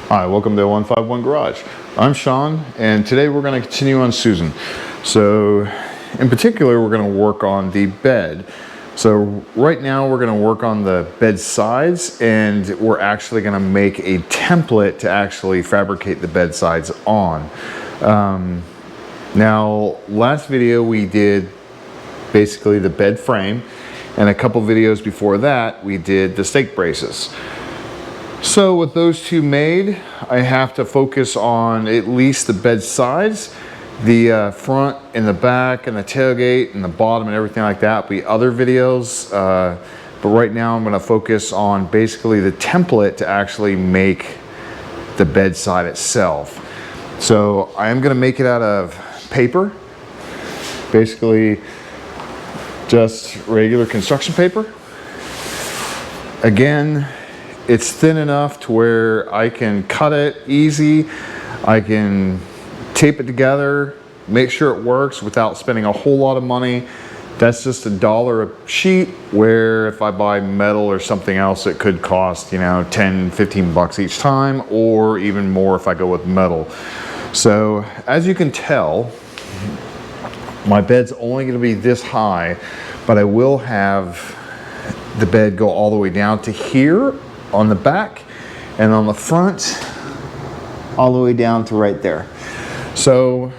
Hi, welcome to 151 Garage. I'm Sean, and today we're going to continue on Susan. So, in particular, we're going to work on the bed. So, right now we're going to work on the bed sides, and we're actually going to make a template to actually fabricate the bed sides on. Now, last video we did basically the bed frame, and a couple videos before that we did the stake braces. So with those two made, I have to focus on at least the bed sides, the front and the back and the tailgate and the bottom and everything like that will be other videos. But right now I'm going to focus on basically the template to actually make the bed side itself. So I am going to make it out of paper, basically just regular construction paper. Again, it's thin enough to where I can cut it easy. I can tape it together, make sure it works without spending a whole lot of money. That's just $1 a sheet, where if I buy metal or something else, it could cost, you know, 10, 15 bucks each time, or even more if I go with metal. So as you can tell, my bed's only gonna be this high, but I will have the bed go all the way down to here on the back, and on the front all the way down to right there. So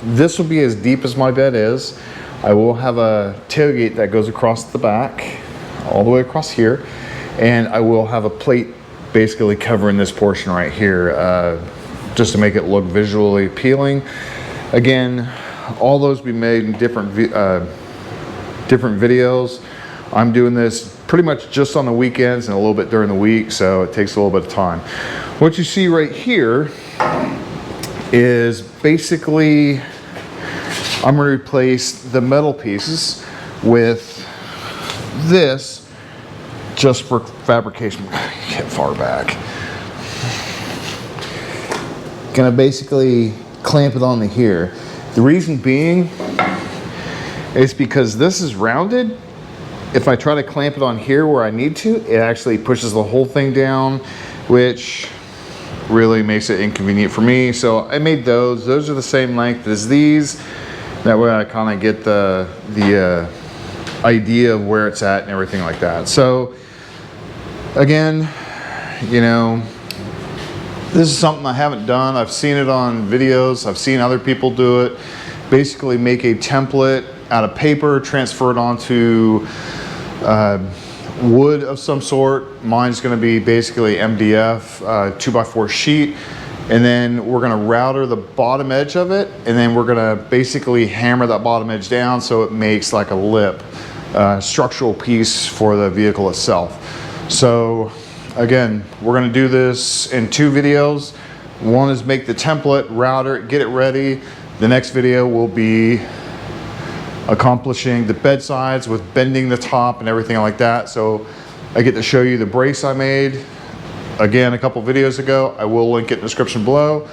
this will be as deep as my bed is. I will have a tailgate that goes across the back all the way across here, and I will have a plate basically covering this portion right here, just to make it look visually appealing. Again, all those will be made in different videos. I'm doing this pretty much just on the weekends and a little bit during the week, so it takes a little bit of time. What you see right here is basically I'm going to replace the metal pieces with this just for fabrication. Get far back. Gonna basically clamp it onto here. The reason being is because this is rounded. If I try to clamp it on here where I need to, it actually pushes the whole thing down, which really makes it inconvenient for me. So I made those. Those are the same length as these. That way I kind of get the idea of where it's at and everything like that. So again, you know, this is something I haven't done. I've seen it on videos. I've seen other people do it. Basically make a template out of paper, transfer it onto wood of some sort. Mine's going to be basically MDF 2x4 sheet, and then we're going to router the bottom edge of it, and then we're going to basically hammer that bottom edge down so it makes like a lip structural piece for the vehicle itself. So again, we're going to do this in 2 videos. One is make the template, router it, get it ready. The next video will be accomplishing the bed sides with bending the top and everything like that. So I get to show you the brace I made, again, a couple videos ago. I will link it in the description below.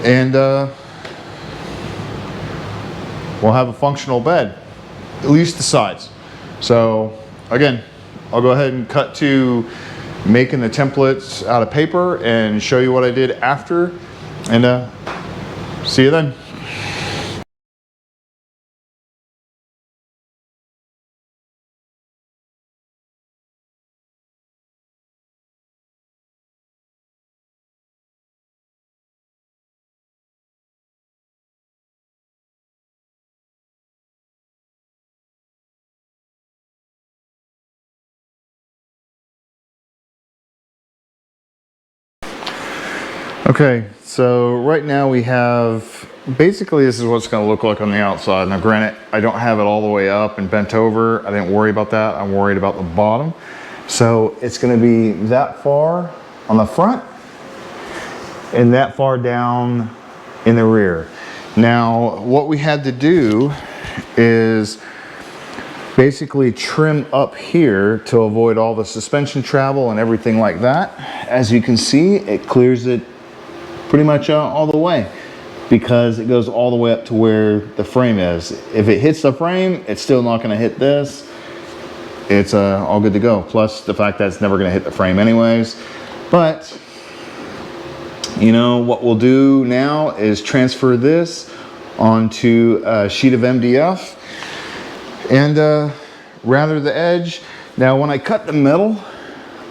And we'll have a functional bed, at least the sides. So again, I'll go ahead and cut to making the templates out of paper and show you what I did after, and see you then. Okay, so right now we have, basically this is what it's going to look like on the outside. Now granted, I don't have it all the way up and bent over. I didn't worry about that. I'm worried about the bottom. So it's going to be that far on the front and that far down in the rear. Now what we had to do is basically trim up here to avoid all the suspension travel and everything like that. As you can see, it clears it pretty much all the way, because it goes all the way up to where the frame is. If it hits the frame, it's still not going to hit this. It's all good to go. Plus the fact that it's never going to hit the frame anyways. But You know, what we'll do now is transfer this onto a sheet of MDF and router the edge. Now when I cut the metal,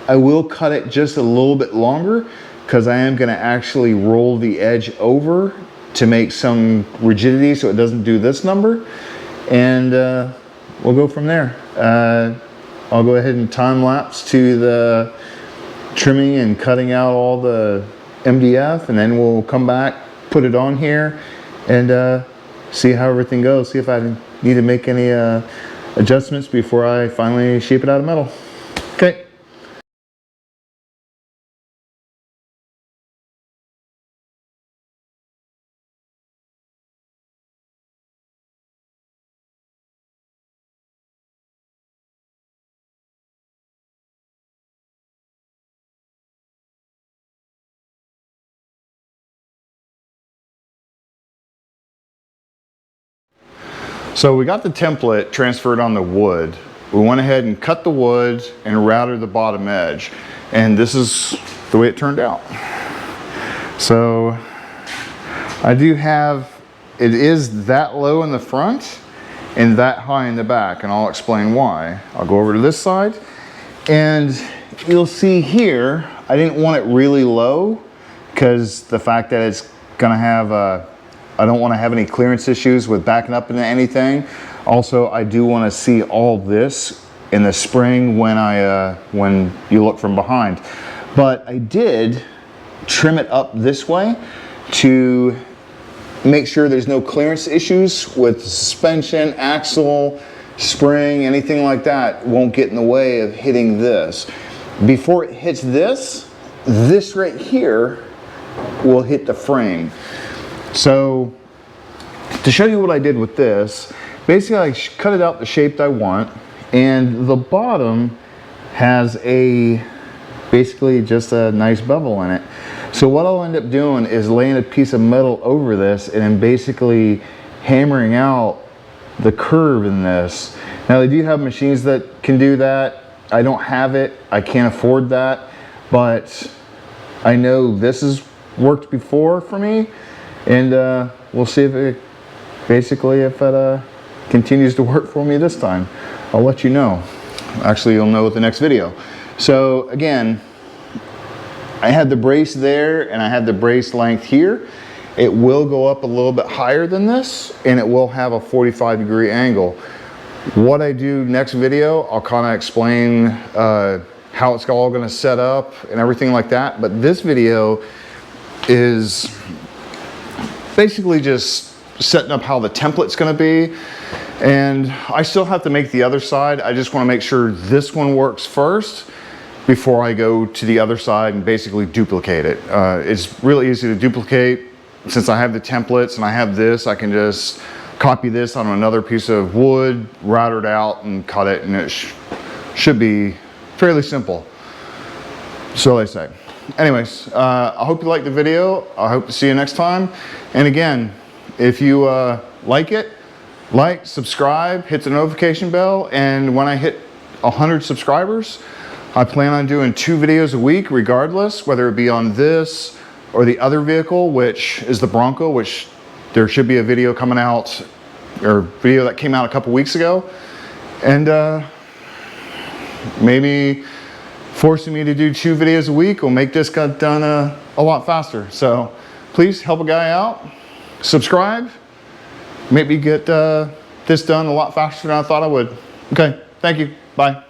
I will cut it just a little bit longer because I am going to actually roll the edge over to make some rigidity so it doesn't do this number, and we'll go from there. I'll go ahead and time lapse to the trimming and cutting out all the MDF, and then we'll come back, put it on here, and see how everything goes, see if I need to make any adjustments before I finally shape it out of metal. Okay. So we got the template transferred on the wood. We went ahead and cut the wood and routed the bottom edge. And this is the way it turned out. So I do have, it is that low in the front and that high in the back, and I'll explain why. I'll go over to this side, and you'll see here, I didn't want it really low because the fact that it's gonna have I don't want to have any clearance issues with backing up into anything. Also, I do want to see all this in the spring when you look from behind. But I did trim it up this way to make sure there's no clearance issues with suspension, axle, spring, anything like that won't get in the way of hitting this. Before it hits this right here will hit the frame. So to show you what I did with this, basically I cut it out the shape I want, and the bottom has basically just a nice bevel in it. So what I'll end up doing is laying a piece of metal over this and then basically hammering out the curve in this. Now they do have machines that can do that. I don't have it, I can't afford that, but I know this has worked before for me. And we'll see if it continues to work for me this time. I'll let you know. Actually, you'll know with the next video. So again, I had the brace there and I had the brace length here. It will go up a little bit higher than this, and it will have a 45-degree angle. What I do next video, I'll kind of explain how it's all going to set up and everything like that. But this video is basically just setting up how the template's going to be, and I still have to make the other side. I just want to make sure this one works first before I go to the other side and basically duplicate it. It's really easy to duplicate. Since I have the templates and I have this, I can just copy this on another piece of wood, router it out and cut it, and it should be fairly simple, so they say. Anyways, I hope you liked the video. I hope to see you next time. And again, if you like it, like, subscribe, hit the notification bell, and when I hit 100 subscribers, I plan on doing 2 videos a week regardless, whether it be on this or the other vehicle, which is the Bronco, which there should be a video coming out, or video that came out a couple weeks ago. And maybe forcing me to do 2 videos a week will make this get done a lot faster. So please help a guy out, subscribe, maybe get this done a lot faster than I thought I would. Okay, thank you, bye.